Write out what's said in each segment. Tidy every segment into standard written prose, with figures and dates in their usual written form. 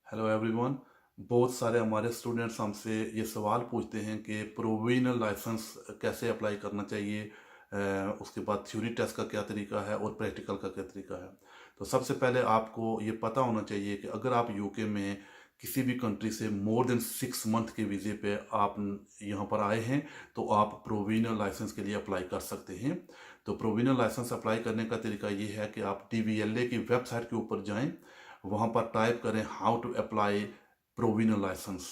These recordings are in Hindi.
Hello everyone. बहुत सारे हमारे स्टूडेंट्स हमसे ये सवाल पूछते हैं कि प्रोविजनल लाइसेंस कैसे अप्लाई करना चाहिए। उसके बाद थ्योरी टेस्ट का क्या तरीका है और प्रैक्टिकल का क्या तरीका है। तो सबसे पहले आपको ये पता होना चाहिए कि अगर आप यूके में किसी भी कंट्री से मोर देन 6 मंथ के वीज़े पे आप यहाँ पर आए हैं तो आप प्रोविजनल लाइसेंस के लिए अप्लाई कर सकते हैं। तो प्रोविजनल लाइसेंस अप्लाई करने का तरीका ये है कि आप DVLA की वेबसाइट के ऊपर जाएं, वहाँ पर टाइप करें how to apply provisional licence.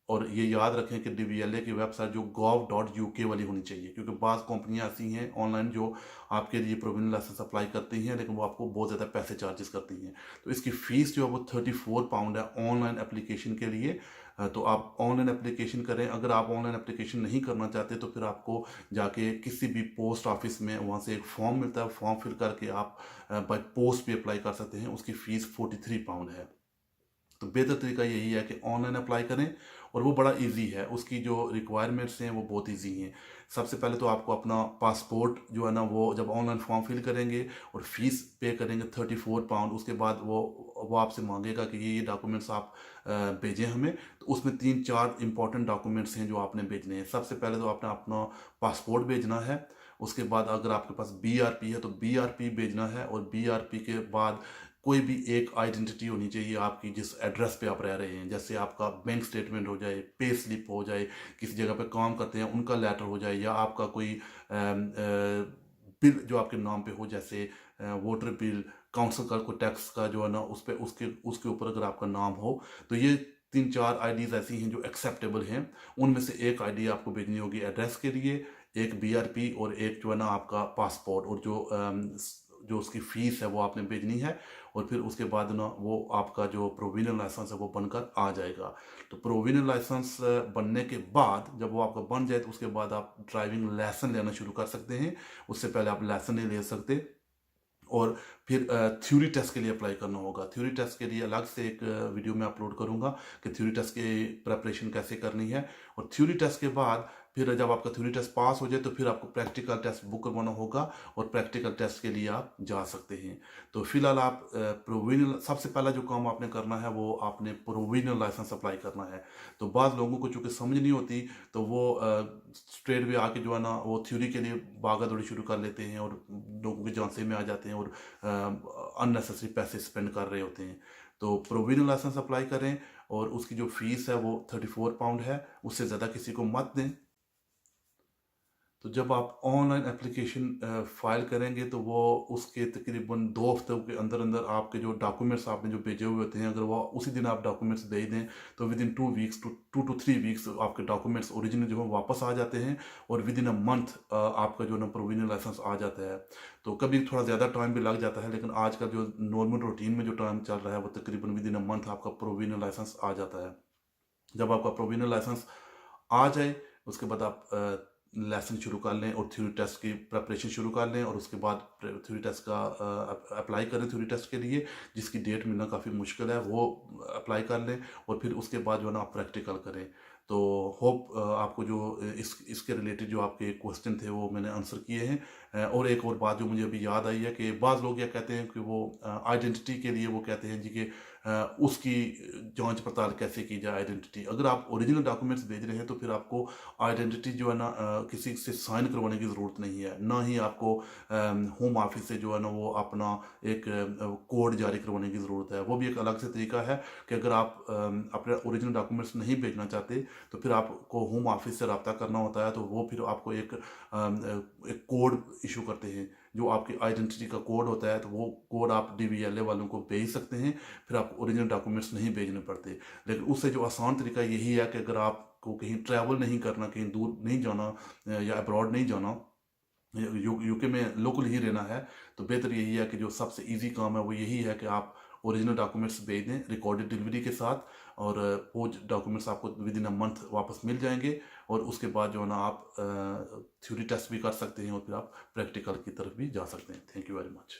और ये याद रखें कि DVLA की वेबसाइट जो gov.uk वाली होनी चाहिए, क्योंकि बाज़ कंपनियां ऐसी हैं ऑनलाइन जो आपके लिए प्रोविजनल लाइसेंस अप्लाई करती हैं लेकिन वो आपको बहुत ज़्यादा पैसे चार्जेस करती हैं। तो इसकी फ़ीस जो है वो £34 है ऑनलाइन एप्लीकेशन के लिए। तो आप ऑनलाइन एप्लीकेशन करें। अगर आप ऑनलाइन एप्लीकेशन नहीं करना चाहते तो फिर आपको जाके किसी भी पोस्ट ऑफिस में वहाँ से एक फॉर्म मिलता है, फॉर्म फिल करके आप बाय पोस्ट भी अप्लाई कर सकते हैं। उसकी फ़ीस £43 है। तो बेहतर तरीका यही है कि ऑनलाइन अप्लाई करें और वो बड़ा इजी है। उसकी जो रिक्वायरमेंट्स हैं वो बहुत इजी हैं। सबसे पहले तो आपको अपना पासपोर्ट जो है ना, वो जब ऑनलाइन फॉर्म फिल करेंगे और फीस पे करेंगे £34, उसके बाद वो आपसे मांगेगा कि ये डॉक्यूमेंट्स आप भेजें हमें। तो उसमें 3-4 इंपॉर्टेंट डॉक्यूमेंट्स हैं जो आपने भेजने हैं। सबसे पहले तो आपने अपना पासपोर्ट भेजना है। उसके बाद अगर आपके पास BRP है तो BRP भेजना है, और BRP के बाद कोई भी एक आइडेंटिटी होनी चाहिए आपकी जिस एड्रेस पे आप रह रहे हैं। जैसे आपका बैंक स्टेटमेंट हो जाए, पे स्लिप हो जाए, किसी जगह पे काम करते हैं उनका लेटर हो जाए, या आपका कोई बिल जो आपके नाम पे हो, जैसे वोटर बिल, काउंसिल का कोई टैक्स का जो है ना उस पे उसके उसके ऊपर अगर आपका नाम हो। तो ये 3-4 आईडीज ऐसी हैं जो एक्सेप्टेबल हैं। उनमें से एक आईडी आपको भेजनी होगी एड्रेस के लिए, एक BRP, और एक जो है ना आपका पासपोर्ट। और जो उसकी फ़ीस है वो आपने भेजनी है। और फिर उसके बाद ना वो आपका जो प्रोविजनल लाइसेंस है वो बनकर आ जाएगा। तो प्रोविजनल लाइसेंस बनने के बाद जब वो आपका बन जाए तो उसके बाद आप ड्राइविंग लाइसेंस लेना शुरू कर सकते हैं। उससे पहले आप लाइसेंस नहीं ले सकते। और फिर थ्योरी टेस्ट के लिए अप्लाई करना होगा। थ्योरी टेस्ट के लिए अलग से एक वीडियो में अपलोड करूंगा कि थ्योरी टेस्ट की प्रिपरेशन कैसे करनी है। और थ्योरी टेस्ट के बाद फिर जब आपका थ्योरी टेस्ट पास हो जाए तो फिर आपको प्रैक्टिकल टेस्ट बुक करवाना होगा, और प्रैक्टिकल टेस्ट के लिए आप जा सकते हैं। तो फिलहाल आप प्रोविजनल, सबसे पहला जो काम आपने करना है वो आपने प्रोविजनल लाइसेंस अप्लाई करना है। तो बाद लोगों को चूँकि समझ नहीं होती तो वो स्ट्रेट वे आके जो है ना वो थ्योरी के लिए भागा दौड़ी शुरू कर लेते हैं और लोगों के झांसे में आ जाते हैं और अननेसेसरी पैसे स्पेंड कर रहे होते हैं। तो प्रोविजनल लाइसेंस अप्लाई करें, और उसकी जो फीस है वो £34 है। उससे ज़्यादा किसी को मत दें। तो जब आप ऑनलाइन एप्लीकेशन फाइल करेंगे तो वो उसके तकरीबन 2 हफ्तों के अंदर अंदर आपके जो डॉक्यूमेंट्स आपने जो भेजे हुए होते हैं, अगर वो उसी दिन आप डॉक्यूमेंट्स भेज दें तो within 2 weeks to 3 weeks आपके डॉक्यूमेंट्स ओरिजिनल जो है वापस आ जाते हैं। और विद इन अ मंथ आपका जो ना प्रोविजनल लाइसेंस आ जाता है। तो कभी थोड़ा ज़्यादा टाइम भी लग जाता है, लेकिन आजकल जो नॉर्मल रूटीन में जो टाइम चल रहा है वो तकरीबन विद इन अ मंथ आपका प्रोविजनल लाइसेंस आ जाता है। जब आपका प्रोविजनल लाइसेंस आ जाए उसके बाद आप लेसन शुरू कर लें और थ्योरी टेस्ट की प्रिपरेशन शुरू कर लें, और उसके बाद थ्योरी टेस्ट का अप्लाई करें। थ्योरी टेस्ट के लिए जिसकी डेट मिलना काफ़ी मुश्किल है वो अप्लाई कर लें, और फिर उसके बाद जो है ना आप प्रैक्टिकल करें। तो होप आपको जो इसके रिलेटेड जो आपके क्वेश्चन थे वो मैंने आंसर किए हैं। और एक और बात जो मुझे अभी याद आई है कि बाज़ लोग ये कहते हैं कि वो आइडेंटिटी के लिए वो कहते हैं जी कि उसकी जांच पड़ताल कैसे की जाए। आइडेंटिटी, अगर आप ओरिजिनल डॉक्यूमेंट्स भेज रहे हैं तो फिर आपको आइडेंटिटी जो है ना किसी से साइन करवाने की ज़रूरत नहीं है, ना ही आपको होम ऑफिस से जो है ना वो अपना एक कोड जारी करवाने की ज़रूरत है। वो भी एक अलग से तरीका है कि अगर आप अपने ओरिजिनल डॉक्यूमेंट्स नहीं भेजना चाहते तो फिर आपको होम ऑफिस से रब्ता करना होता है। तो वो फिर आपको एक कोड इशू करते हैं जो आपकी आइडेंटिटी का कोड होता है। तो वो कोड आप DVLA वालों को भेज सकते हैं, फिर आपको ओरिजिनल डॉक्यूमेंट्स नहीं भेजने पड़ते। लेकिन उससे जो आसान तरीका यही है कि अगर आपको कहीं ट्रैवल नहीं करना, कहीं दूर नहीं जाना, या अब्रॉड नहीं जाना, यूके में लोकल ही रहना है, तो बेहतर यही है कि जो सबसे इजी काम है वो यही है कि आप ओरिजिनल डॉक्यूमेंट्स भेज दें रिकॉर्डेड डिलीवरी के साथ। और वो डॉक्यूमेंट्स आपको विद इन अ मंथ वापस मिल जाएंगे। और उसके बाद जो है ना आप थ्योरी टेस्ट भी कर सकते हैं और फिर आप प्रैक्टिकल की तरफ भी जा सकते हैं। Thank you very much.